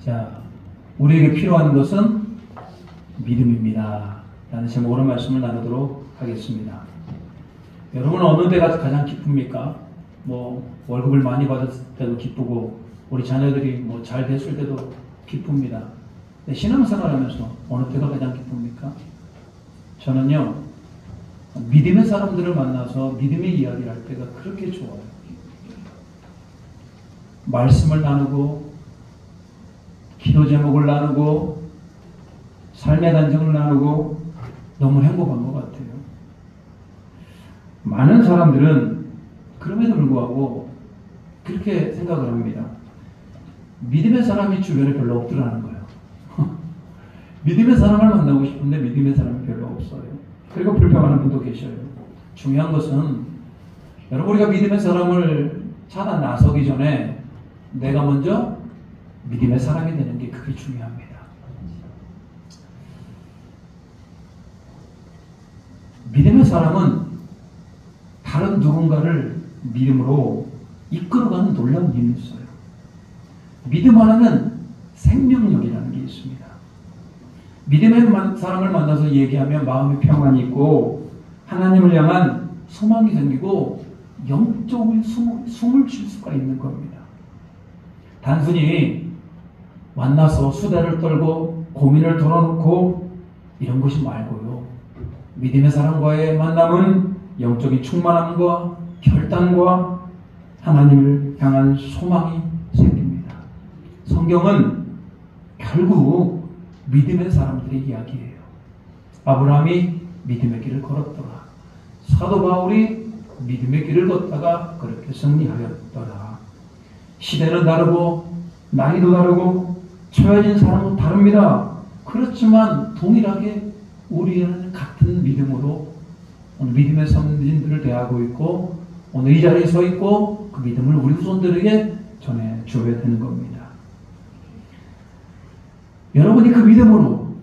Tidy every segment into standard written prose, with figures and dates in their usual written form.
자, 우리에게 필요한 것은 믿음입니다. 라는 제목으로 말씀을 나누도록 하겠습니다. 여러분은 어느 때가 가장 기쁩니까? 월급을 많이 받았을 때도 기쁘고, 우리 자녀들이 잘 됐을 때도 기쁩니다. 근데 신앙생활 하면서 어느 때가 가장 기쁩니까? 저는요, 믿음의 사람들을 만나서 믿음의 이야기를 할 때가 그렇게 좋아요. 말씀을 나누고, 기도 제목을 나누고, 삶의 간증을 나누고, 너무 행복한 것 같아요. 많은 사람들은 그럼에도 불구하고 그렇게 생각을 합니다. 믿음의 사람이 주변에 별로 없더라는 거예요. 믿음의 사람을 만나고 싶은데 믿음의 사람이 별로 없어요. 그리고 불평하는 분도 계셔요. 중요한 것은 여러분, 우리가 믿음의 사람을 찾아 나서기 전에 내가 먼저 믿음의 사람이 되는 게 그게 중요합니다. 믿음의 사람은 다른 누군가를 믿음으로 이끌어가는 놀라운 힘이 있어요. 믿음 안에는 생명력이라는 게 있습니다. 믿음의 사람을 만나서 얘기하면 마음의 평안이 있고 하나님을 향한 소망이 생기고 영적인 숨을 쉴 수가 있는 겁니다. 단순히 만나서 수다를 떨고 고민을 털어놓고 이런 것이 말고요. 믿음의 사람과의 만남은 영적인 충만함과 결단과 하나님을 향한 소망이 생깁니다. 성경은 결국 믿음의 사람들의 이야기예요. 아브라함이 믿음의 길을 걸었더라. 사도 바울이 믿음의 길을 걷다가 그렇게 승리하였더라. 시대는 다르고 나이도 다르고 처해진 사람도 다릅니다. 그렇지만 동일하게 우리는 같은 믿음으로 오늘 믿음의 선진들을 대하고 있고 오늘 이 자리에 서 있고 그 믿음을 우리 후손들에게 전해줘야 되는 겁니다. 여러분이 그 믿음으로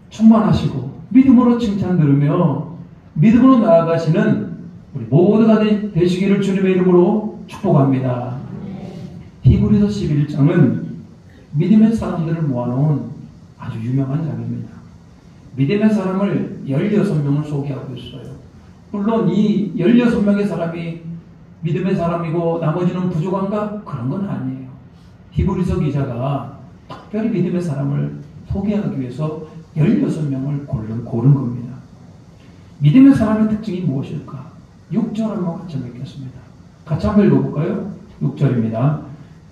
충만하시고 믿음으로 칭찬 들으며 믿음으로 나아가시는 우리 모두가 되시기를 주님의 이름으로 축복합니다. 히브리서 11장은 믿음의 사람들을 모아놓은 아주 유명한 장입니다. 믿음의 사람을 16명을 소개하고 있어요. 물론 이 16명의 사람이 믿음의 사람이고 나머지는 부족한가? 그런 건 아니에요. 히브리서 기자가 특별히 믿음의 사람을 소개하기 위해서 16명을 고른 겁니다. 믿음의 사람의 특징이 무엇일까? 6절 한번 같이 읽겠습니다. 같이 한번 읽어볼까요? 6절입니다.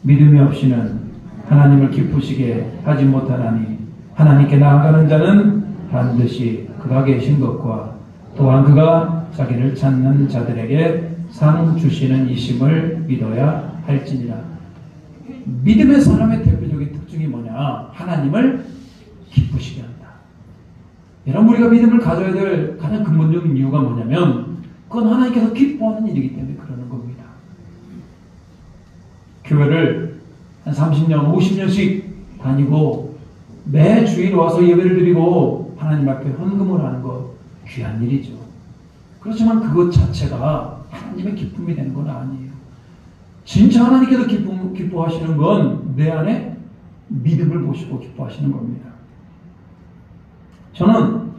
믿음이 없이는 하나님을 기쁘시게 하지 못하나니 하나님께 나아가는 자는 반드시 그가 계신 것과 또한 그가 자기를 찾는 자들에게 상 주시는 이심을 믿어야 할지니라. 믿음의 사람의 대표적인 특징이 뭐냐? 하나님을 기쁘시게 한다. 여러분, 우리가 믿음을 가져야 될 가장 근본적인 이유가 뭐냐면 그건 하나님께서 기뻐하는 일이기 때문에 그러는 겁니다. 교회를 한 30년, 50년씩 다니고 매 주일 와서 예배를 드리고 하나님 앞에 헌금을 하는 것 귀한 일이죠. 그렇지만 그것 자체가 하나님의 기쁨이 되는 건 아니에요. 진짜 하나님께서 기뻐하시는 건 내 안에 믿음을 보시고 기뻐하시는 겁니다. 저는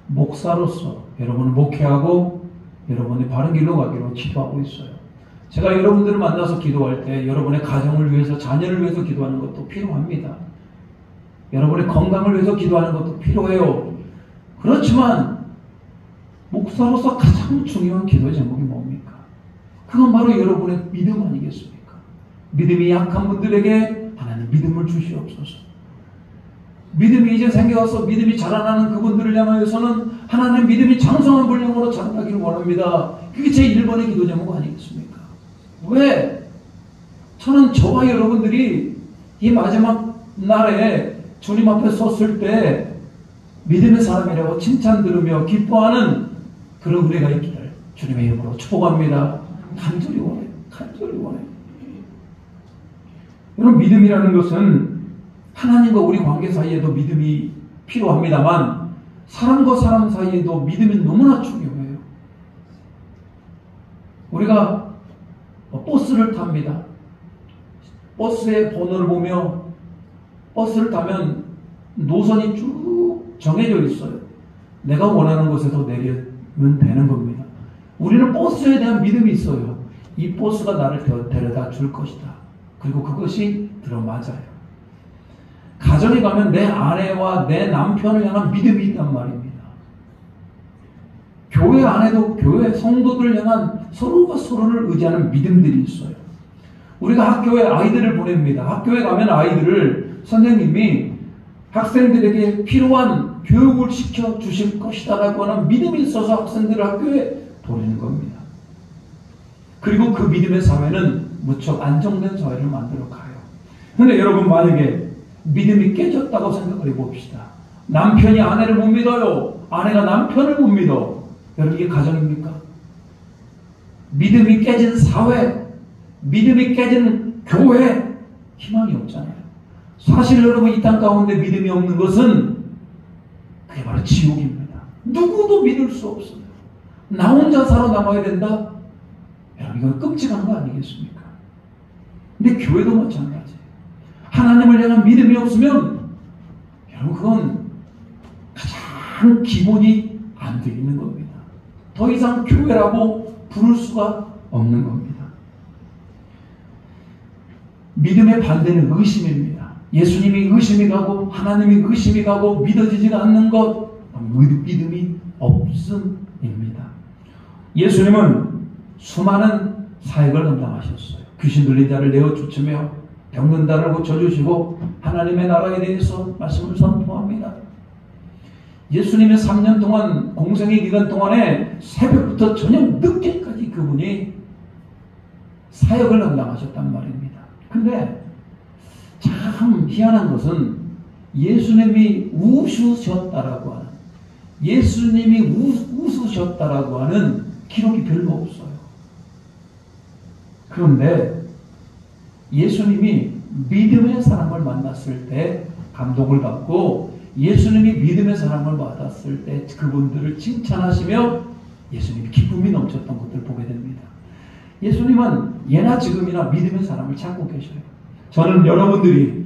목사로서 여러분을 목회하고 여러분의 바른 길로 가기로 기도하고 있어요. 제가 여러분들을 만나서 기도할 때 여러분의 가정을 위해서, 자녀를 위해서 기도하는 것도 필요합니다. 여러분의 건강을 위해서 기도하는 것도 필요해요. 그렇지만 목사로서 가장 중요한 기도 제목이 뭡니까? 그건 바로 여러분의 믿음 아니겠습니까? 믿음이 약한 분들에게 하나님 믿음을 주시옵소서. 믿음이 이제 생겨서 믿음이 자라나는 그분들을 향하여서는 하나님 믿음이 장성한 분량으로 자라나기를 원합니다. 그게 제 1번의 기도 제목 아니겠습니까? 왜? 저는 저와 여러분들이 이 마지막 날에 주님 앞에 섰을 때 믿음의 사람이라고 칭찬 들으며 기뻐하는 그런 은혜가 있기를 주님의 이름으로 축복합니다. 간절히 원해요. 간절히 원해요. 여러분, 믿음이라는 것은 하나님과 우리 관계 사이에도 믿음이 필요합니다만 사람과 사람 사이에도 믿음이 너무나 중요해요. 우리가 버스를 탑니다. 버스의 번호를 보며 버스를 타면 노선이 쭉 정해져 있어요. 내가 원하는 곳에서 내리면 되는 겁니다. 우리는 버스에 대한 믿음이 있어요. 이 버스가 나를 데려다 줄 것이다. 그리고 그것이 들어맞아요. 가정에 가면 내 아내와 내 남편을 향한 믿음이 있단 말입니다. 교회 안에도 교회 성도들을 향한 서로가 서로를 의지하는 믿음들이 있어요. 우리가 학교에 아이들을 보냅니다. 학교에 가면 아이들을 선생님이 학생들에게 필요한 교육을 시켜주실 것이다라고 하는 믿음이 있어서 학생들을 학교에 보내는 겁니다. 그리고 그 믿음의 사회는 무척 안정된 사회를 만들어 가요. 그런데 여러분, 만약에 믿음이 깨졌다고 생각을 해봅시다. 남편이 아내를 못 믿어요. 아내가 남편을 못 믿어. 여러분, 이게 가정입니까? 믿음이 깨진 사회, 믿음이 깨진 교회, 희망이 없잖아요. 사실 여러분, 이 땅 가운데 믿음이 없는 것은 그게 바로 지옥입니다. 누구도 믿을 수 없어요. 나 혼자 살아남아야 된다? 여러분, 이건 끔찍한 거 아니겠습니까? 근데 교회도 마찬가지예요. 하나님을 향한 믿음이 없으면 여러분, 그건 가장 기본이 안 돼 있는 겁니다. 더 이상 교회라고 부를 수가 없는 겁니다. 믿음의 반대는 의심입니다. 예수님이 의심이 가고 하나님이 의심이 가고 믿어지지가 않는 것, 믿음이 없음입니다. 예수님은 수많은 사역을 감당하셨어요. 귀신 들린 자를 내어 쫓으며 병든 자를 고쳐주시고 하나님의 나라에 대해서 말씀을 선포합니다. 예수님의 3년 동안, 공생의 기간 동안에 새벽부터 저녁 늦게까지 그분이 사역을 감당하셨단 말입니다. 근데 참 희한한 것은 예수님이 웃으셨다라고 하는, 예수님이 웃으셨다라고 하는 기록이 별로 없어요. 그런데 예수님이 믿음의 사람을 만났을 때 감동을 받고, 예수님이 믿음의 사람을 받았을 때 그분들을 칭찬하시며 예수님이 기쁨이 넘쳤던 것들을 보게 됩니다. 예수님은 예나 지금이나 믿음의 사람을 찾고 계셔요. 저는 여러분들이,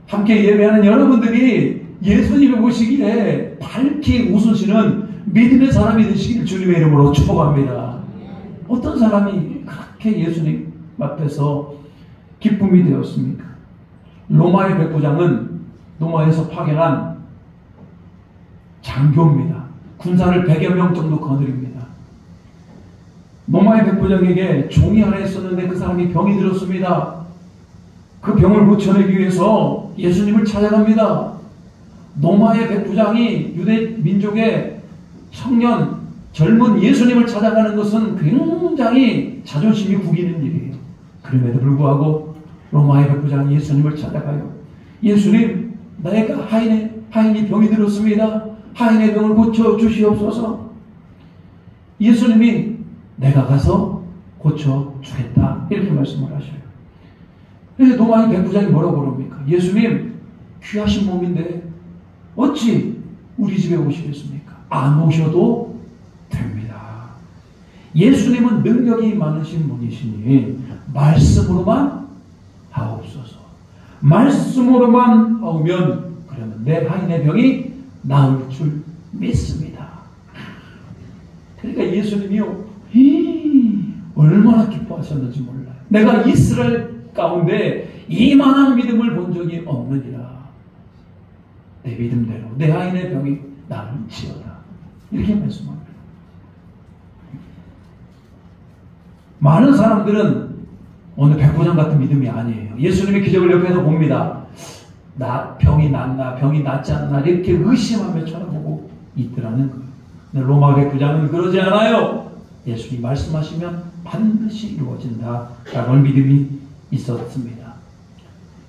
함께 예배하는 여러분들이 예수님이 보시기에 밝게 웃으시는 믿음의 사람이 되시기를 주님의 이름으로 축복합니다. 어떤 사람이 그렇게 예수님 앞에서 기쁨이 되었습니까? 로마의 백부장은 로마에서 파견한 장교입니다. 군사를 100여 명 정도 거느립니다. 로마의 백부장에게 종이 하나 있었는데 그 사람이 병이 들었습니다. 그 병을 고쳐내기 위해서 예수님을 찾아갑니다. 로마의 백부장이 유대 민족의 청년, 젊은 예수님을 찾아가는 것은 굉장히 자존심이 구기는 일이에요. 그럼에도 불구하고 로마의 백부장이 예수님을 찾아가요. 예수님, 내가 하인이 병이 들었습니다. 하인의 병을 고쳐 주시옵소서. 예수님이 내가 가서 고쳐 주겠다, 이렇게 말씀을 하셔요. 그래서 로마의 백부장이 뭐라고 그럽니까? 예수님, 귀하신 몸인데 어찌 우리 집에 오시겠습니까? 안 오셔도 됩니다. 예수님은 능력이 많으신 분이시니 말씀으로만 하옵소서. 말씀으로만 하오면 그러면 내 하인의 병이 나을 줄 믿습니다. 그러니까 예수님이요, 얼마나 기뻐하셨는지 몰라요. 내가 이스라엘 가운데 이만한 믿음을 본 적이 없느니라. 내 믿음대로 내 하인의 병이 나을지어다, 이렇게 말씀합니다. 많은 사람들은 오늘 백부장 같은 믿음이 아니에요. 예수님의 기적을 옆에서 봅니다. 병이 낫나, 병이 낫지 않나, 이렇게 의심하며 쳐다보고 있더라는 거예요. 근데 로마 백부장은 그러지 않아요. 예수님이 말씀하시면 반드시 이루어진다 라는 믿음이 있었습니다.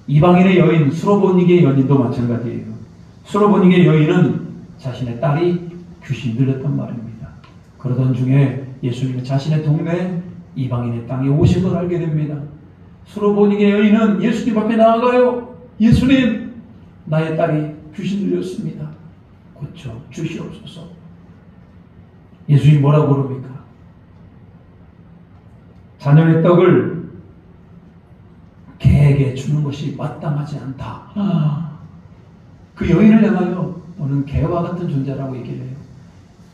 이방인의 여인 수로보니게 여인도 마찬가지예요. 수로보니게 여인은 자신의 딸이 귀신이 들렸단 말입니다. 그러던 중에 예수님은 자신의 동네 이방인의 땅에 오신 걸 알게 됩니다. 수로보니게 여인은 예수님 앞에 나아가요. 예수님, 나의 딸이 귀신 들렸습니다. 고쳐 주시옵소서. 예수님이 뭐라고 그럽니까? 자녀의 떡을 개에게 주는 것이 마땅하지 않다. 그 여인을 향하여 너는 개와 같은 존재라고 얘기를 해요.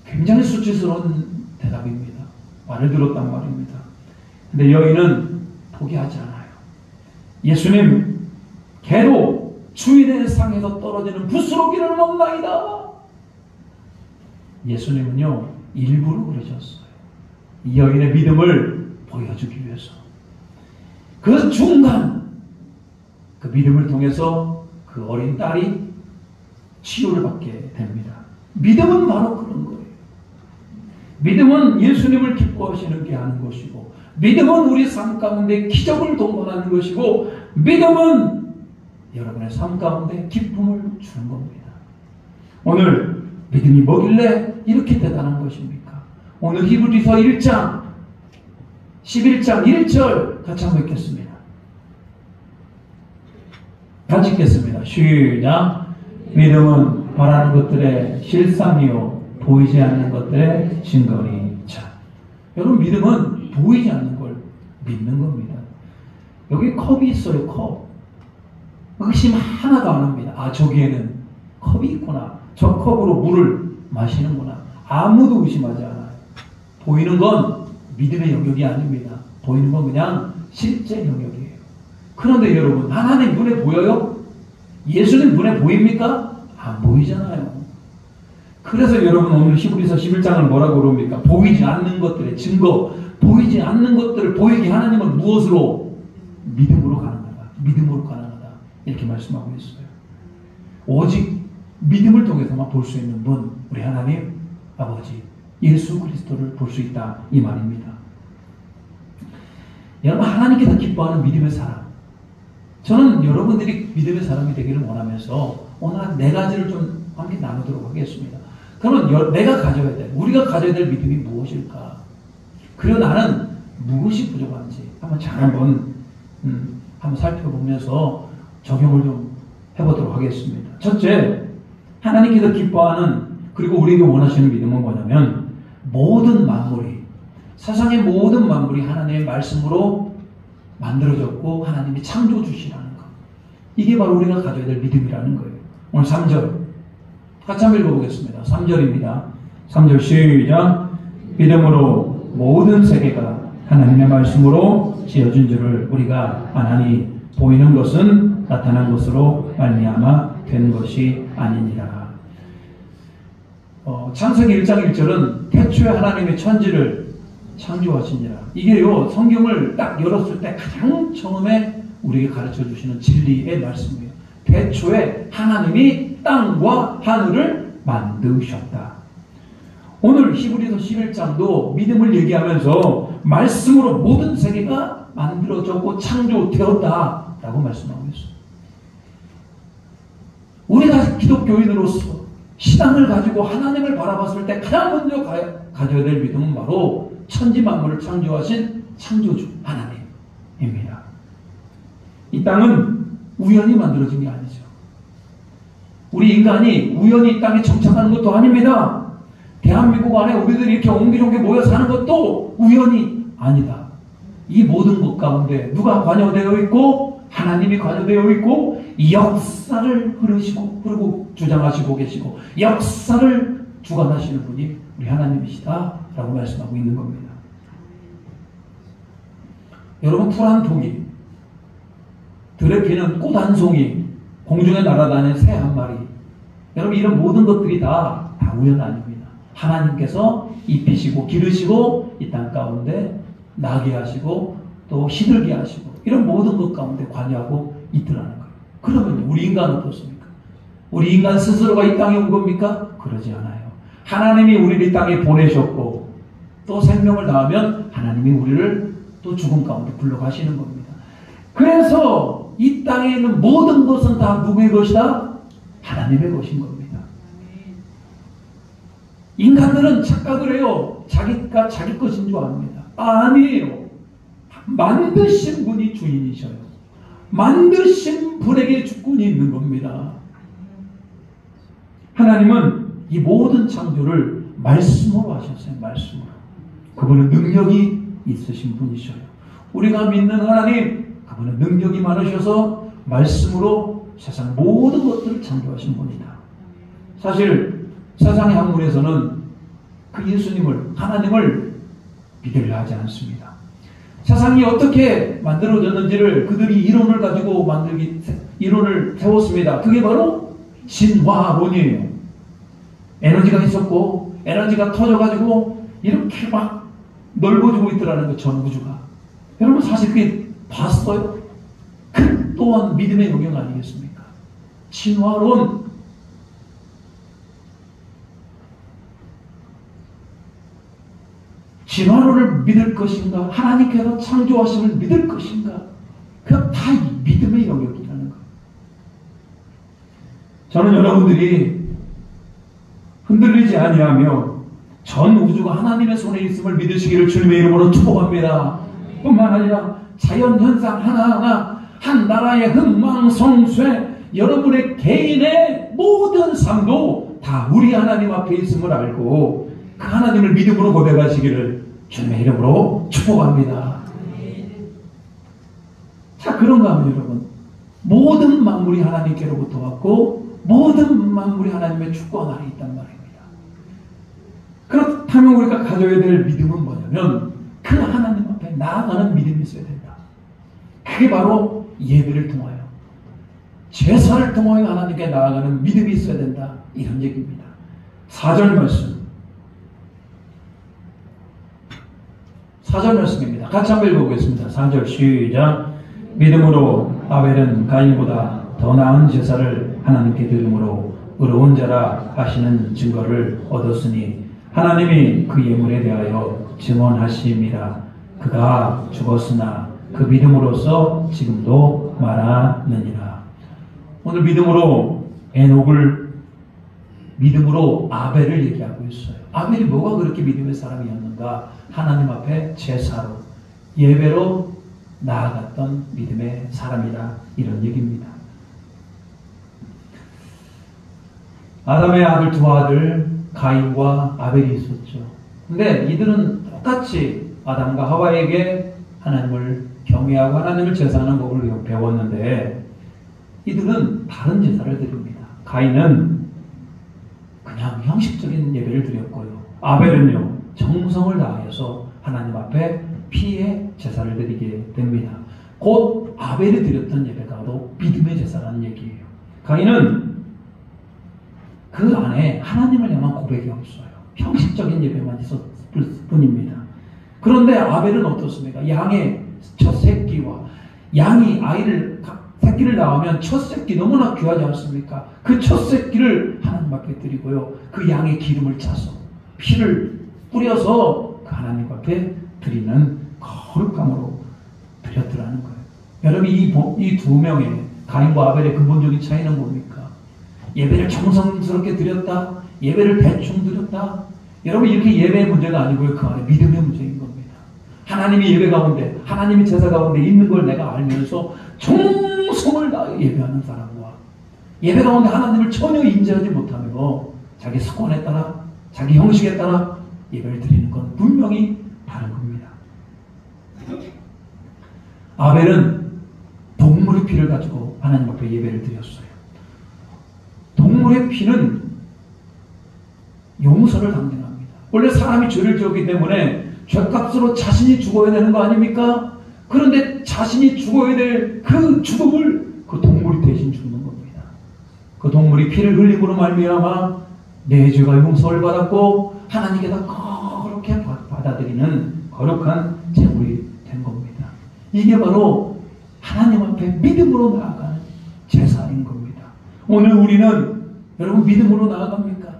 굉장히 수치스러운 대답입니다. 말을 들었단 말입니다. 근데 여인은 포기하지 않아요. 예수님, 개도 주인의 상에서 떨어지는 부스러기를 먹나이다. 예수님은요, 일부러 그러셨어요. 이 여인의 믿음을 보여주기 위해서. 그 중간, 그 믿음을 통해서 그 어린 딸이 치유를 받게 됩니다. 믿음은 바로 그런 거예요. 믿음은 예수님을 기뻐하시는 게 하는 것이고, 믿음은 우리 삶 가운데 기적을 동반하는 것이고, 믿음은 여러분의 삶 가운데 기쁨을 주는 겁니다. 오늘 믿음이 뭐길래 이렇게 대단한 것입니까? 오늘 히브리서 1장 11장 1절 같이 한번 읽겠습니다. 같이 읽겠습니다. 시작. 믿음은 바라는 것들의 실상이요 보이지 않는 것들의 증거니. 자, 여러분, 믿음은 보이지 않는 걸 믿는 겁니다. 여기 컵이 있어요. 컵. 의심 하나도 안 합니다. 아, 저기에는 컵이 있구나. 저 컵으로 물을 마시는구나. 아무도 의심하지 않아요. 보이는 건 믿음의 영역이 아닙니다. 보이는 건 그냥 실제 영역이에요. 그런데 여러분, 하나님 눈에 보여요? 예수님 눈에 보입니까? 안 보이잖아요. 그래서 여러분, 오늘 히브리서 11장을 뭐라고 그럽니까? 보이지 않는 것들의 증거, 보이지 않는 것들을 보이게 하나님은 무엇으로? 믿음으로 가능하다. 믿음으로 가능하다. 이렇게 말씀하고 있어요. 오직 믿음을 통해서만 볼 수 있는 분, 우리 하나님 아버지 예수 그리스도를 볼 수 있다, 이 말입니다. 여러분, 하나님께서 기뻐하는 믿음의 사람, 저는 여러분들이 믿음의 사람이 되기를 원하면서 오늘 한 4가지를 좀 함께 나누도록 하겠습니다. 그러면 내가 가져야 될, 우리가 가져야 될 믿음이 무엇일까? 그리고 나는 무엇이 부족한지 한번 잘 한번 살펴보면서 적용을 좀 해보도록 하겠습니다. 첫째, 하나님께서 기뻐하는, 그리고 우리에게 원하시는 믿음은 뭐냐면, 모든 만물이, 세상의 모든 만물이 하나님의 말씀으로 만들어졌고 하나님이 창조주시라는 것, 이게 바로 우리가 가져야 될 믿음이라는 거예요. 오늘 3절 같이 한번 읽어보겠습니다. 3절입니다. 3절 시작. 믿음으로 모든 세계가 하나님의 말씀으로 지어진 줄을 우리가 아나니 보이는 것은 나타난 것으로 말미암아 된 것이 아니니라. 창세기 1장 1절은 태초에 하나님의 천지를 창조하시니라. 이게요, 성경을 딱 열었을 때 가장 처음에 우리에게 가르쳐 주시는 진리의 말씀이에요. 태초에 하나님이 땅과 하늘을 만드셨다. 오늘 히브리서 11장도 믿음을 얘기하면서 말씀으로 모든 세계가 만들어졌고 창조되었다라고 말씀하고 있어요. 우리가 기독교인으로서 신앙을 가지고 하나님을 바라봤을 때 가장 먼저 가져야 될 믿음은 바로 천지만물을 창조하신 창조주 하나님입니다. 이 땅은 우연히 만들어진 게 아니죠. 우리 인간이 우연히 이 땅에 정착하는 것도 아닙니다. 대한민국 안에 우리들이 이렇게 옹기종기 모여 사는 것도 우연이 아니다. 이 모든 것 가운데 누가 관여되어 있고 하나님이 관여되어 있고 역사를 흐르고 주장하시고 계시고 역사를 주관하시는 분이 우리 하나님이시다라고 말씀하고 있는 겁니다. 여러분, 풀 한 통이, 들에 피는 꽃 한 송이, 공중에 날아다니는 새 한 마리, 여러분, 이런 모든 것들이 다 우연 아닙니다. 하나님께서 입히시고 기르시고 이 땅 가운데 나게 하시고 또 시들게 하시고 이런 모든 것 가운데 관여하고 있더라는 거예요. 그러면 우리 인간은 어떻습니까? 우리 인간 스스로가 이 땅에 온 겁니까? 그러지 않아요. 하나님이 우리를 이 땅에 보내셨고 또 생명을 다하면 하나님이 우리를 또 죽음 가운데 불러가시는 겁니다. 그래서 이 땅에 있는 모든 것은 다 누구의 것이다? 하나님의 것인 겁니다. 인간들은 착각을 해요. 자기가 자기 것인 줄 압니다. 아니에요. 만드신 분이 주인이셔요. 만드신 분에게 주권이 있는 겁니다. 하나님은 이 모든 창조를 말씀으로 하셨어요. 말씀으로. 그분은 능력이 있으신 분이셔요. 우리가 믿는 하나님, 그분은 능력이 많으셔서 말씀으로 세상 모든 것들을 창조하신 분이다. 사실 세상의 학문에서는 그 예수님을, 하나님을 믿으려 하지 않습니다. 세상이 어떻게 만들어졌는지를 그들이 이론을 가지고 이론을 세웠습니다. 그게 바로 진화론이에요. 에너지가 있었고 에너지가 터져가지고 이렇게 막 넓어지고 있더라는 거, 전 우주가. 여러분 사실 그게 봤어요? 그 또한 믿음의 영역 아니겠습니까? 진화론. 진화론을 믿을 것인가? 하나님께서 창조하심을 믿을 것인가? 그건 다 믿음의 영역이라는 거예요. 저는 여러분들이 흔들리지 아니하며 전 우주가 하나님의 손에 있음을 믿으시기를 주님의 이름으로 축복합니다. 뿐만 아니라 자연현상 하나하나, 한 나라의 흥망성쇠, 여러분의 개인의 모든 삶도 다 우리 하나님 앞에 있음을 알고 그 하나님을 믿음으로 고백하시기를 주님의 이름으로 축복합니다. 자, 그런가 하면 여러분, 모든 만물이 하나님께로부터 왔고 모든 만물이 하나님의 주권 아래 있단 말입니다. 그렇다면 우리가 가져야 될 믿음은 뭐냐면 그 하나님 앞에 나아가는 믿음이 있어야 된다. 그게 바로 예배를 통하여, 제사를 통하여 하나님께 나아가는 믿음이 있어야 된다, 이런 얘기입니다. 4절 말씀입니다. 같이 한번 읽어보겠습니다. 4절 시작. 믿음으로 아벨은 가인보다 더 나은 제사를 하나님께 드림으로 의로운 자라 하시는 증거를 얻었으니 하나님이 그 예물에 대하여 증언하심이라. 그가 죽었으나 그 믿음으로써 지금도 말하느니라. 오늘 믿음으로 에녹을, 믿음으로 아벨을 얘기하고 있어요. 아벨이 뭐가 그렇게 믿음의 사람이었는가? 하나님 앞에 제사로, 예배로 나아갔던 믿음의 사람이다, 이런 얘기입니다. 아담의 아들, 두 아들 가인과 아벨이 있었죠. 근데 이들은 똑같이 아담과 하와에게 하나님을 경외하고 하나님을 제사하는 법을 배웠는데 이들은 다른 제사를 드립니다. 가인은 그냥 형식적인 예배를 드렸고요. 아벨은요, 정성을 다해서 하나님 앞에 피의 제사를 드리게 됩니다. 곧 아벨이 드렸던 예배가 바로 믿음의 제사라는 얘기예요. 가인은 그 안에 하나님을 향한 고백이 없어요. 형식적인 예배만 있었을 뿐입니다. 그런데 아벨은 어떻습니까? 양의 첫 새끼와, 양이 새끼를 낳으면 첫 새끼 너무나 귀하지 않습니까? 그 첫 새끼를 하나님 앞에 드리고요, 그 양의 기름을 짜서 피를 뿌려서 그 하나님 앞에 드리는 거룩함으로 드렸더라는 거예요. 여러분, 이 두 명의 가인과 아벨의 근본적인 차이는 뭡니까? 예배를 정성스럽게 드렸다, 예배를 대충 드렸다. 여러분, 이렇게 예배의 문제가 아니고요, 그 안에 믿음의 문제인 겁니다. 하나님이 예배 가운데, 하나님이 제사 가운데 있는 걸 내가 알면서 정성을 다해 예배하는 사람과 예배 가운데 하나님을 전혀 인지하지 못하며 자기 습관에 따라, 자기 형식에 따라 예배를 드리는 건 분명히 다른 겁니다. 아벨은 동물의 피를 가지고 하나님 앞에 예배를 드렸어요. 동물의 피는 용서를 당연합니다. 원래 사람이 죄를 지었기 때문에 죄값으로 자신이 죽어야 되는 거 아닙니까? 그런데 자신이 죽어야 될 그 죽음을 그 동물이 대신 죽는 겁니다. 그 동물이 피를 흘림으로 말미암아 내 죄가 용서를 받았고 하나님께서 거룩하게 받아들이는 거룩한 제물이 된 겁니다. 이게 바로 하나님 앞에 믿음으로 나아가는 제사인 겁니다. 오늘 우리는 여러분 믿음으로 나아갑니까?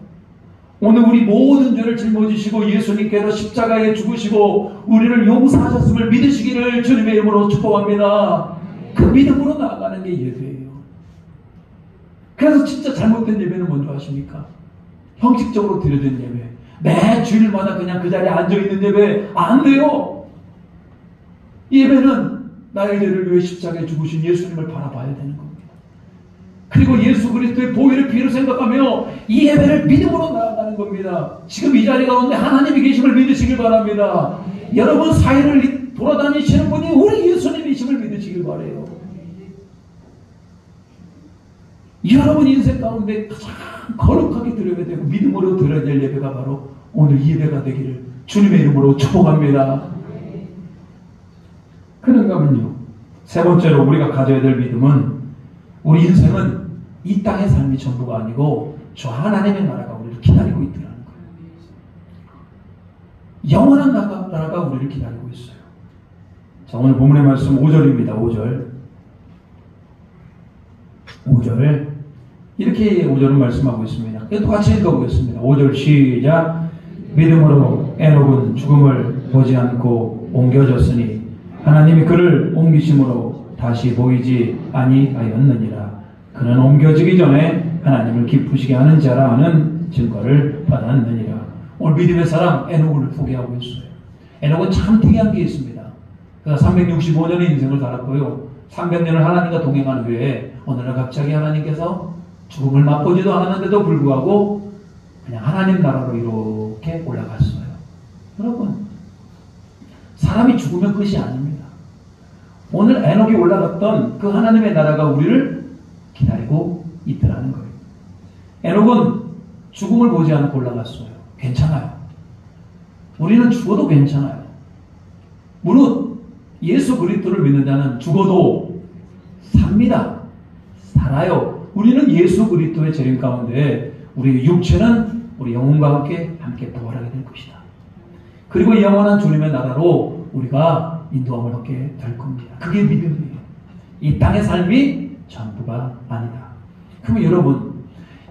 오늘 우리 모든 죄를 짊어지시고 예수님께서 십자가에 죽으시고 우리를 용서하셨음을 믿으시기를 주님의 이름으로 축복합니다. 그 믿음으로 나아가는 게 예배예요. 그래서 진짜 잘못된 예배는 뭔지 아십니까? 형식적으로 드려진 예배, 매 주일마다 그냥 그 자리에 앉아있는 예배 안 돼요. 예배는 나의 죄를 위해 십자가에 죽으신 예수님을 바라봐야 되는 겁니다. 그리고 예수 그리스도의 보혈의 피를 생각하며 이 예배를 믿음으로 나아가는 겁니다. 지금 이 자리 가운데 하나님이 계심을 믿으시길 바랍니다. 여러분 사회를 돌아다니시는 분이 우리 예수님이심을 믿으시길 바라요. 여러분 인생 가운데 가장 거룩하게 드려야 되고 믿음으로 드려야 될 예배가 바로 오늘 이 예배가 되기를 주님의 이름으로 축복합니다. 그런가 하면요, 세 번째로 우리가 가져야 될 믿음은 우리 인생은 이 땅의 삶이 전부가 아니고 저 하나님의 나라가 우리를 기다리고 있더라는 거예요. 영원한 나라가 우리를 기다리고 있어요. 자, 오늘 본문의 말씀 5절입니다. 5절 이렇게 5절은 말씀하고 있습니다. 또 같이 읽어보겠습니다. 5절 시작. 믿음으로 에녹은 죽음을 보지 않고 옮겨졌으니 하나님이 그를 옮기심으로 다시 보이지 아니하였느니라. 그는 옮겨지기 전에 하나님을 기쁘시게 하는 자라 하는 증거를 받았느니라. 오늘 믿음의 사람 에녹을 소개하고 있어요. 에녹은 참 특이한 게 있습니다. 그가 365년의 인생을 살았고요. 300년을 하나님과 동행한 후에 어느 날 갑자기 하나님께서 죽음을 맛보지도 않았는데도 불구하고 그냥 하나님 나라로 이렇게 올라갔어요. 여러분, 사람이 죽으면 끝이 아닙니다. 오늘 에녹이 올라갔던 그 하나님의 나라가 우리를 기다리고 있더라는 거예요. 에녹은 죽음을 보지 않고 올라갔어요. 괜찮아요. 우리는 죽어도 괜찮아요. 무릇 예수 그리스도를 믿는 자는 죽어도 삽니다. 살아요. 우리는 예수 그리스도의 재림 가운데 우리의 육체는 우리 영혼과 함께 부활하게 될 것이다. 그리고 영원한 주님의 나라로 우리가 인도함을 얻게 될 겁니다. 그게 믿음이에요. 이 땅의 삶이 전부가 아니다. 그러면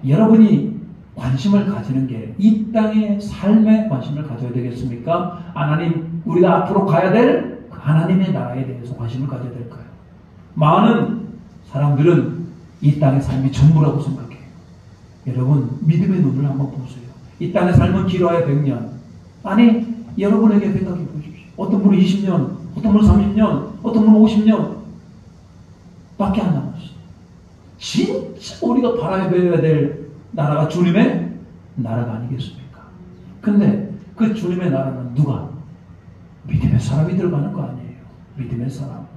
여러분이 관심을 가지는 게 이 땅의 삶에 관심을 가져야 되겠습니까? 하나님, 우리가 앞으로 가야 될 그 하나님의 나라에 대해서 관심을 가져야 될까요? 많은 사람들은 이 땅의 삶이 전부라고 생각해요. 여러분, 믿음의 눈을 한번 보세요. 이 땅의 삶은 길어야 100년. 아니, 여러분에게 생각해 보십시오. 어떤 분은 20년, 어떤 분은 30년, 어떤 분은 50년 밖에 안 남았어요. 진짜 우리가 바라봐야 될 나라가 주님의 나라가 아니겠습니까? 근데 그 주님의 나라는 누가? 믿음의 사람이 들어가는 거 아니에요. 믿음의 사람.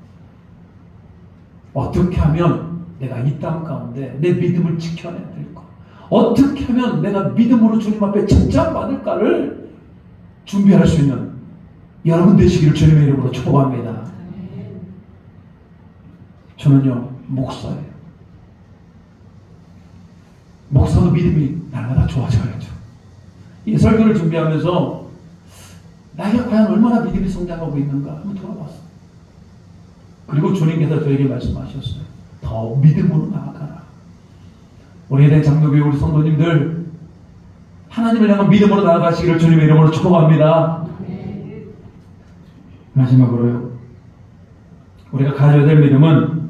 어떻게 하면 내가 이 땅 가운데 내 믿음을 지켜내야 될까? 어떻게 하면 내가 믿음으로 주님 앞에 칭찬받을까를 준비할 수 있는 여러분 되시기를 주님의 이름으로 축복합니다. 저는요, 목사예요. 목사도 믿음이 날마다 좋아져야죠. 이 설교를 준비하면서 나에게 과연 얼마나 믿음이 성장하고 있는가 한번 돌아봤어요. 그리고 주님께서 저에게 말씀하셨어요. 더 믿음으로 나아가라. 우리에 대한 장로교회 우리 성도님들 하나님을 향한 믿음으로 나아가시기를 주님의 이름으로 축복합니다. 마지막으로요, 우리가 가져야 될 믿음은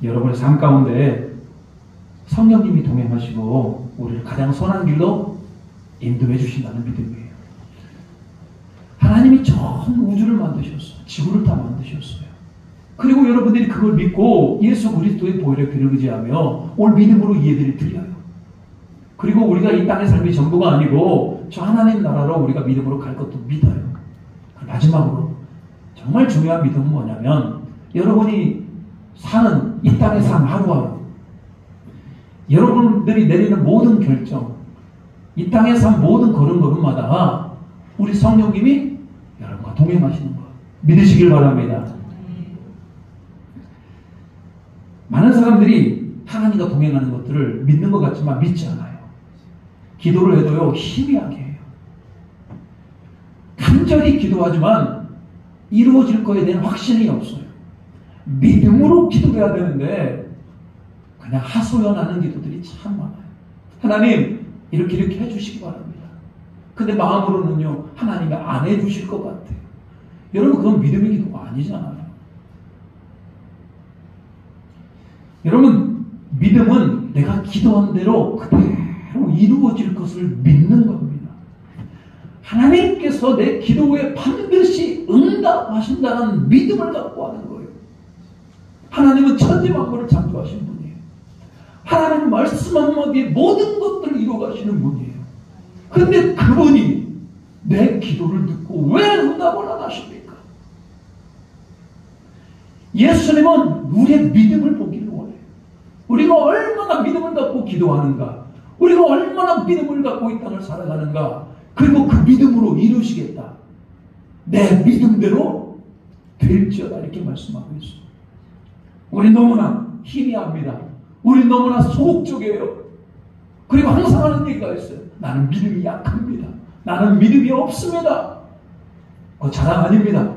여러분의 삶 가운데 성령님이 동행하시고 우리를 가장 선한 길로 인도해 주신다는 믿음이에요. 하나님이 전 우주를 만드셨어요. 지구를 다 만드셨어요. 그리고 여러분들이 그걸 믿고 예수 그리스도의 보혈의 피를 의지하며 오늘 믿음으로 예배를 드려요. 그리고 우리가 이 땅의 삶이 전부가 아니고 저 하나님 나라로 우리가 믿음으로 갈 것도 믿어요. 마지막으로 정말 중요한 믿음은 뭐냐면 여러분이 사는 이 땅의 삶 하루하루, 여러분들이 내리는 모든 결정, 이 땅의 삶 모든 걸음걸음마다 우리 성령님이 여러분과 동행하시는 것 믿으시길 바랍니다. 많은 사람들이 하나님과 동행하는 것들을 믿는 것 같지만 믿지 않아요. 기도를 해도요, 희미하게 해요. 간절히 기도하지만 이루어질 거에 대한 확신이 없어요. 믿음으로 기도해야 되는데 그냥 하소연하는 기도들이 참 많아요. 하나님, 이렇게 해주시기 바랍니다. 근데 마음으로는요, 하나님이 안 해주실 것 같아요. 여러분, 그건 믿음의 기도가 아니잖아요. 여러분, 믿음은 내가 기도한 대로 그대로 이루어질 것을 믿는 겁니다. 하나님께서 내 기도에 반드시 응답하신다는 믿음을 갖고 하는 거예요. 하나님은 천지만물을 창조하신 분이에요. 하나님 말씀 한마디에 모든 것들을 이루어가시는 분이에요. 그런데 그분이 내 기도를 듣고 왜 응답을 안 하십니까? 예수님은 우리의 믿음을 보기를 원해요. 우리가 얼마나 믿음을 갖고 기도하는가, 우리가 얼마나 믿음을 갖고 이 땅을 살아가는가, 그리고 그 믿음으로 이루시겠다, 내 믿음대로 될지어다, 이렇게 말씀하고 있어요. 우리 너무나 희미합니다. 우리 너무나 소극적이에요. 그리고 항상 하는 얘기가 있어요. 나는 믿음이 약합니다. 나는 믿음이 없습니다. 그거 자랑 아닙니다.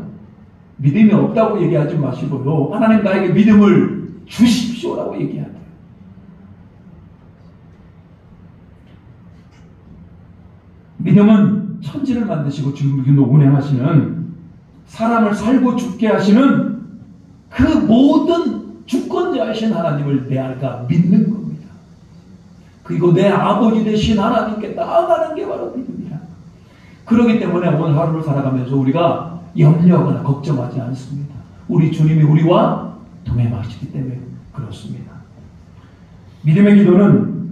믿음이 없다고 얘기하지 마시고요, 하나님 나에게 믿음을 주십시오라고 얘기해야 돼요. 믿음은 천지를 만드시고 지금도 운행하시는, 사람을 살고 죽게 하시는 그 모든 주권자이신 하나님을 내가 믿는 겁니다. 그리고 내 아버지 되신 하나님께 나아가는 게 바로 믿음이야. 그렇기 때문에 오늘 하루를 살아가면서 우리가 염려하거나 걱정하지 않습니다. 우리 주님이 우리와 동행하시기 때문에 그렇습니다. 믿음의 기도는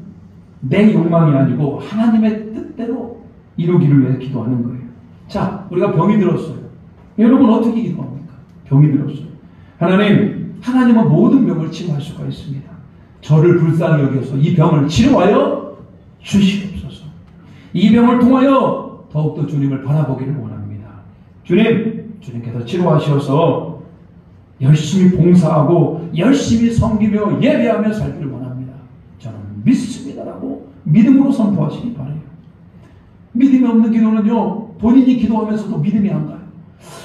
내 욕망이 아니고 하나님의 뜻대로 이루기를 위해 기도하는 거예요. 자, 우리가 병이 들었어요. 여러분 어떻게 기도합니까? 병이 들었어요. 하나님은 모든 병을 치료할 수가 있습니다. 저를 불쌍히 여겨서 이 병을 치료하여 주시옵소서. 이 병을 통하여 더욱더 주님을 바라보기를 원합니다. 주님께서 치료하셔서 열심히 봉사하고 열심히 섬기며 예배하며 살기를 원합니다. 저는 믿습니다라고 믿음으로 선포하시기 바라요. 믿음이 없는 기도는요, 본인이 기도하면서도 믿음이 안 가요.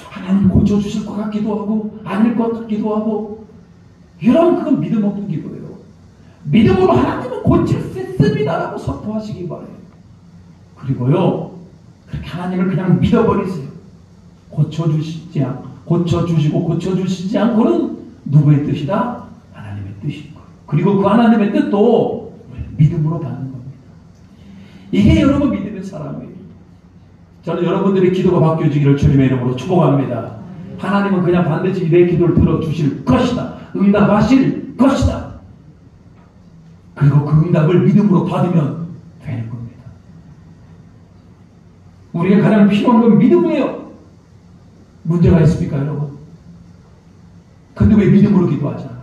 하나님 고쳐주실 것 같기도 하고 아닐 것 같기도 하고, 이런 그건 믿음 없는 기도예요. 믿음으로 하나님은 고칠 수 있습니다라고 선포하시기 바라요. 그리고요, 그렇게 하나님을 그냥 믿어버리세요. 고쳐주시고 고쳐주시지 않고는 누구의 뜻이다? 하나님의 뜻인 거예요. 그리고 그 하나님의 뜻도 믿음으로 받는 겁니다. 이게 여러분 믿음의 사람이에요. 저는 여러분들의 기도가 바뀌어지기를 주님의 이름으로 축복합니다. 하나님은 그냥 반드시 내 기도를 들어주실 것이다, 응답하실 것이다. 그리고 그 응답을 믿음으로 받으면 되는 겁니다. 우리가 가장 필요한 건 믿음이에요. 문제가 있습니까, 여러분? 근데 왜 믿음으로 기도하지 않아요?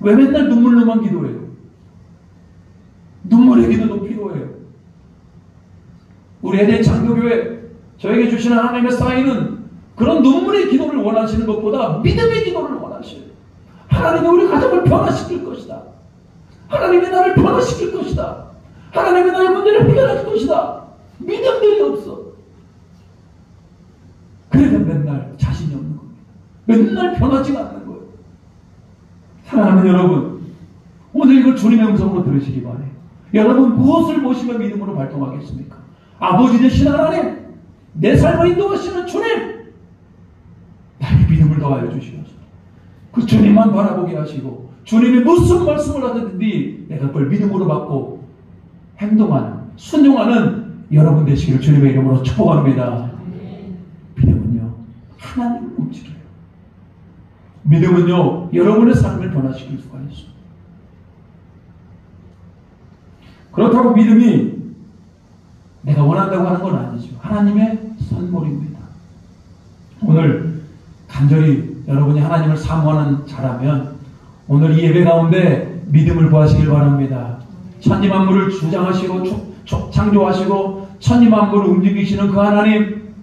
왜 맨날 눈물로만 기도해요? 눈물의 기도도 필요해요. 우리 에덴 장로교회 저에게 주시는 하나님의 사인은 그런 눈물의 기도를 원하시는 것보다 믿음의 기도를 원하셔요. 하나님이 우리 가정을 변화시킬 것이다. 하나님이 나를 변화시킬 것이다. 하나님이 나의 문제를 해결할 것이다. 믿음들이 없어. 그래서 맨날 자신이 없는 겁니다. 맨날 변하지가 않는 거예요. 사랑하는 여러분, 오늘 이걸 주님의 음성으로 들으시기 바라요. 여러분 무엇을 보시며 믿음으로 발동하겠습니까? 아버지 되신 하나님, 내 삶을 인도하시는 주님, 나에게 믿음을 더하여 주시옵소서. 그 주님만 바라보게 하시고, 주님이 무슨 말씀을 하든지 내가 그걸 믿음으로 받고 행동하는, 순종하는 여러분 되시기를 주님의 이름으로 축복합니다. 믿음은요, 하나님을 움직여요. 믿음은요, 여러분의 삶을 변화시킬 수가 있어요. 그렇다고 믿음이 내가 원한다고 하는 건 아니죠. 하나님의 선물입니다. 오늘 간절히 여러분이 하나님을 사모하는 자라면 오늘 이 예배 가운데 믿음을 구하시길 바랍니다. 천지만물을 주장하시고 창조하시고 천지만물을 움직이시는 그 하나님,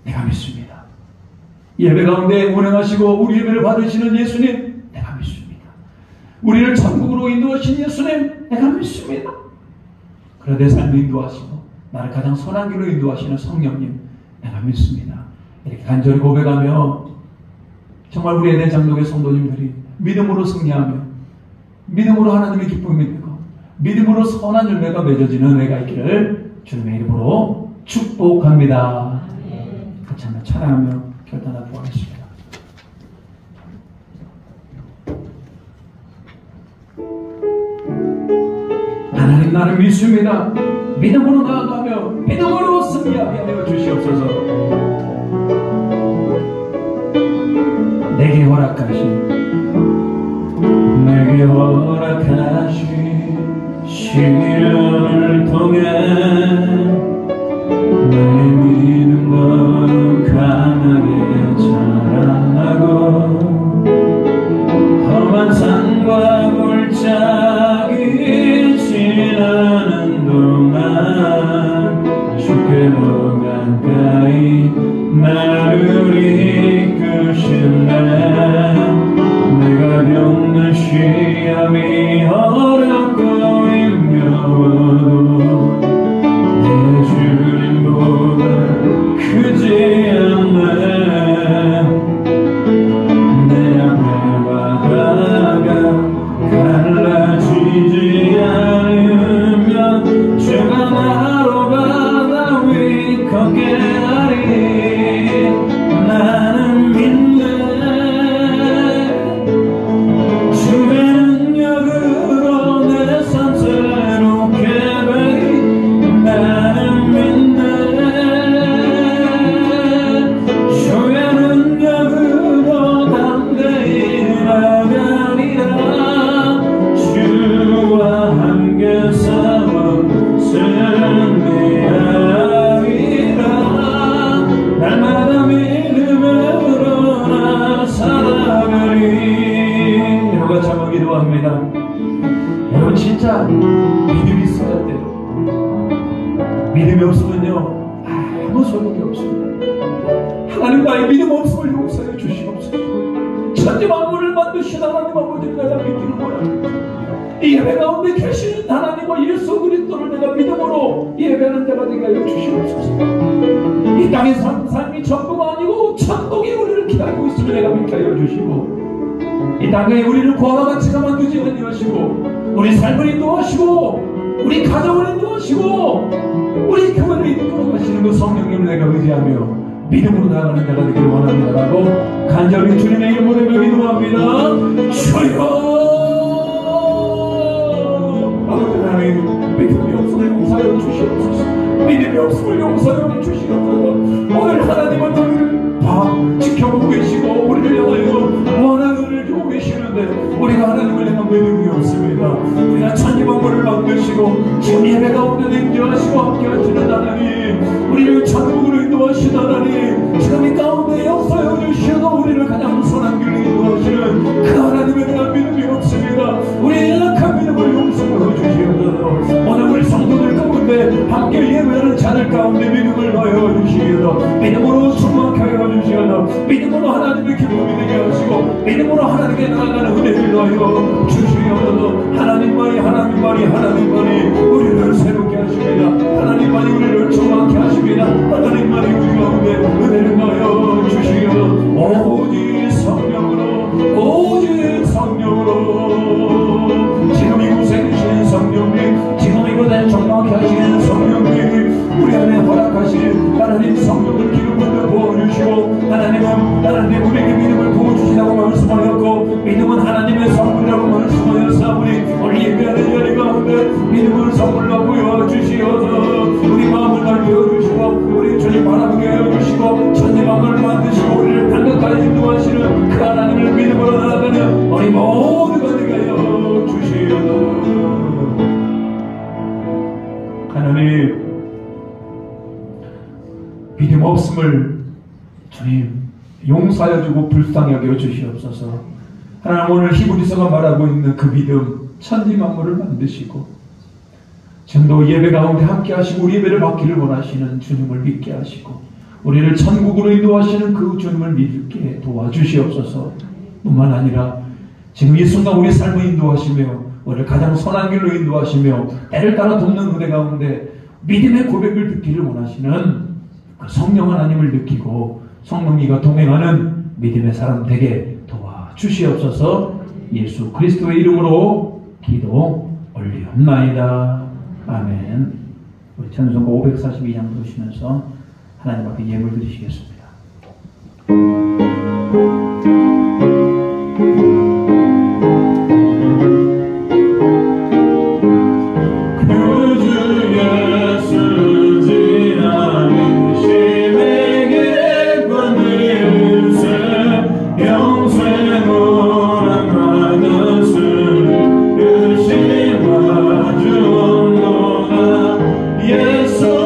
내가 믿습니다. 예배 가운데 운행하시고 우리 예배를 받으시는 예수님, 내가 믿습니다. 우리를 천국으로 인도하신 예수님, 내가 믿습니다. 그래 내 삶을 인도하시고 나를 가장 선한 길로 인도하시는 성령님, 내가 믿습니다. 이렇게 간절히 고백하며 정말 우리 에덴 장로교회 성도님들이 믿음으로 승리하며 믿음으로 하나님의 기쁨이 되고 믿음으로 선한 열매가 맺어지는 은혜가 있기를 주님의 이름으로 축복합니다. 같이 한번 찬양하며 결단하도록 하겠습니다. 하나님, 나를 믿습니다. 믿음으로 나아가며 믿음으로 승리하게 하여 주시옵소서. 내게 허락하신 시련을 통해 나의 믿음도 강하게 자라나고 험한 산과 여러분 진짜 믿음이 있어야 돼요. 믿음이 없으면요 아무 소용이 없습니다. 하나님 나의 믿음 없음을 용서해 주시옵소서. 천지 만물을 만드신 하나님 아버지를 내가 믿기는구나. 이 예배 가운데 계시는 하나님과 예수 그리스도를 내가 믿음으로 예배하는 자가 되게 하여 주시옵소서. 이 땅의 삶이 전부가 아니고 천국이 우리를 기다리고 있음을 내가 믿게 하여 주시고, 이 땅에 우리를 고아와 같이 가만두지 아니하시고 우리 삶을 인도하시고 우리 가정을 인도하시고 우리 교회를 이끌어가시는 그 성령님을 내가 의지하며 믿음으로 나아가는 자가 되기를 원합니다라고 간절히 주님의 이름으로 기도합니다. 주여 아버지 하나님, 믿음이 없음을 용서하여 주시옵소서. 믿음이 없음을 용서하여 주시옵소서. 오늘 하나님은 우리를 지켜보고 계시고 우리를 향하여 원하는 은혜를 주고 계시는데 우리가 하나님을 향한 믿음이 없습니다. 우리가 천지만물을 만드시고 지금 예배 가운데 인도하시고 함께 하시는 하나님, 우리를 천국으로 인도하시는 하나님, 지금 이 가운데 역사여 주시어서 우리를 가장 선한 길로 인도하시는 그 하나님에 대한 믿음이 없습니다. 우리의 연약한 믿음을 용서하여 주시옵소서. 오늘 우리 성도들 가운데 함께 예배하는 자들 가운데 믿음을 더하여 주시옵소서. 믿음으로 충만케 하여 주시옵소서. 믿음으로 하나님의 기쁨이 되게 하시고 믿음으로 하나님께 나아가는 은혜를 더하여 주시옵소서. 하나님만이 하나님만이 하나님만이 우리를 새롭게 하십니다. 하나님만이 우리를 충만케 하십니다. 하나님만이 우리 가운데 은혜를 더하여 주시옵소서. 오직 성령으로 오직 성령으로 지금 이곳에 계신 성령님, 지금 이곳에 정확히 하시는 성령님, 우리 안에 허락하신 하나님 성령을 기름 부어 부어주시고 하나님 우리에게 믿음을 부어주시라고 말씀하였고 믿음은 하나님의 선물이라고 말씀하였사오니 오늘 예배하는 자리 가운데 믿음을 선물로 부어주시어서 우리 마음을 넓혀주시고 우리 주님 바라보게 해주시고 천지만물을 만드시고 우리를 반듯하게 인도하시는 그 하나님을 믿음으로 나아가는 우리 모두가 되게 하여 주시어서 하나님, 믿음 없음을 주님 용서하여 주고 불쌍하게 해주시옵소서. 하나님, 오늘 히브리서가 말하고 있는 그 믿음, 천지만물을 만드시고 지금도 예배 가운데 함께 하시고 우리 예배를 받기를 원하시는 주님을 믿게 하시고 우리를 천국으로 인도하시는 그 주님을 믿게 도와주시옵소서. 뿐만 아니라 지금 이 순간 우리 삶을 인도하시며 우리를 가장 선한 길로 인도하시며 때를 따라 돕는 은혜 가운데 믿음의 고백을 듣기를 원하시는 그 성령 하나님을 느끼고 성령님과 동행하는 믿음의 사람 되게 도와주시옵소서. 예수 그리스도의 이름으로 기도 올리옵나이다. 아멘. 우리 찬송가 542장 부르시면서 하나님 앞에 예물 드리시겠습니다. 예수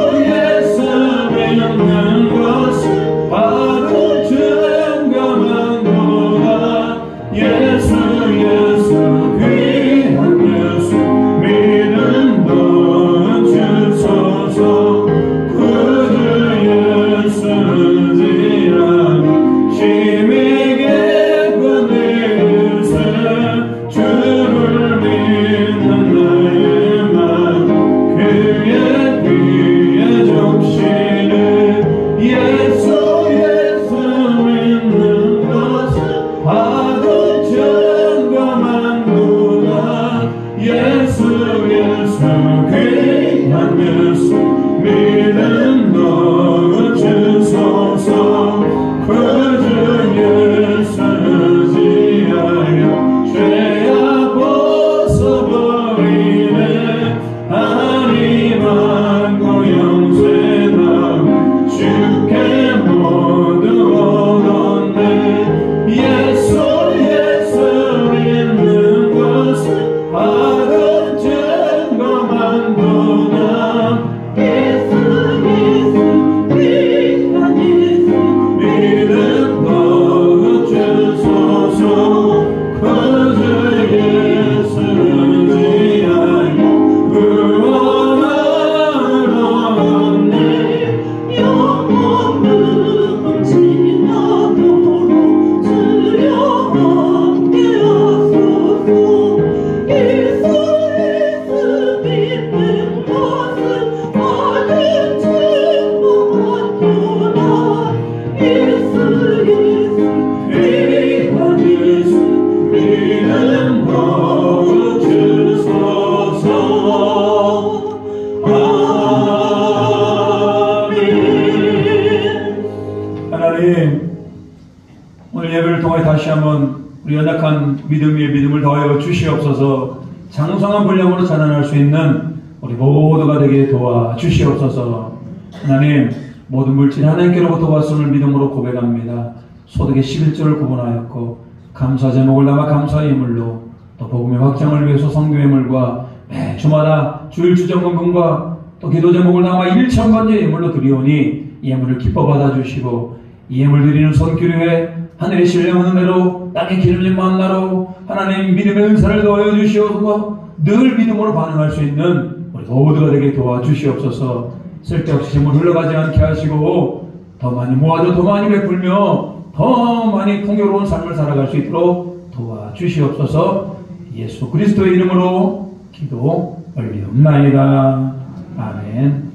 주시옵소서. 장성한 분량으로 자라날 수 있는 우리 모두가 되게 도와주시옵소서. 하나님, 모든 물질 하나님께로부터 왔음을 믿음으로 고백합니다. 소득의 11조를 구분하였고 감사 제목을 담아 감사의 예물로, 또 복음의 확장을 위해서 성교 예물과 매 주마다 주일 주정금분과 또 기도 제목을 담아 1,000번째 예물로 드리오니 이 예물을 기뻐 받아주시고, 이 예물 드리는 손길에 하늘의 신령 은혜로 땅의 기름진 만나로 하나님 믿음의 은사를 더하여 주시옵소서. 늘 믿음으로 반응할 수 있는 우리 모두가 되게 도와주시옵소서. 쓸데없이 재물 흘러가지 않게 하시고 더 많이 모아줘 더 많이 베풀며 더 많이 풍요로운 삶을 살아갈 수 있도록 도와주시옵소서. 예수 그리스도의 이름으로 기도 올리옵나이다. 아멘.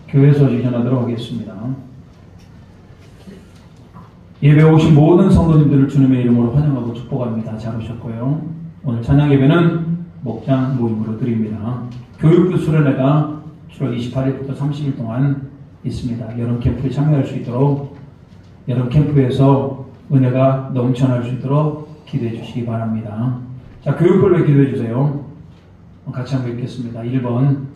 교회 소식 전하도록 하겠습니다. 예배 오신 모든 성도님들을 주님의 이름으로 환영하고 축복합니다. 잘 오셨고요. 오늘 찬양 예배는 목장 모임으로 드립니다. 교육부 수련회가 7월 28일부터 30일 동안 있습니다. 여름 캠프에 참여할 수 있도록, 여름 캠프에서 은혜가 넘쳐날 수 있도록 기도해 주시기 바랍니다. 자, 교육부를 기도해 주세요. 같이 한번 읽겠습니다. 1번.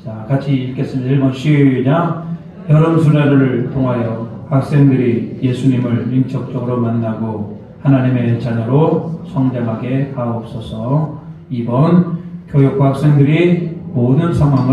자, 같이 읽겠습니다. 1번 시작. 여름 수련회를 통하여 학생들이 예수님을 인격적으로 만나고 하나님의 자녀로 성장하게 하옵소서. 2번. 교육부 학생들이 모든 상황을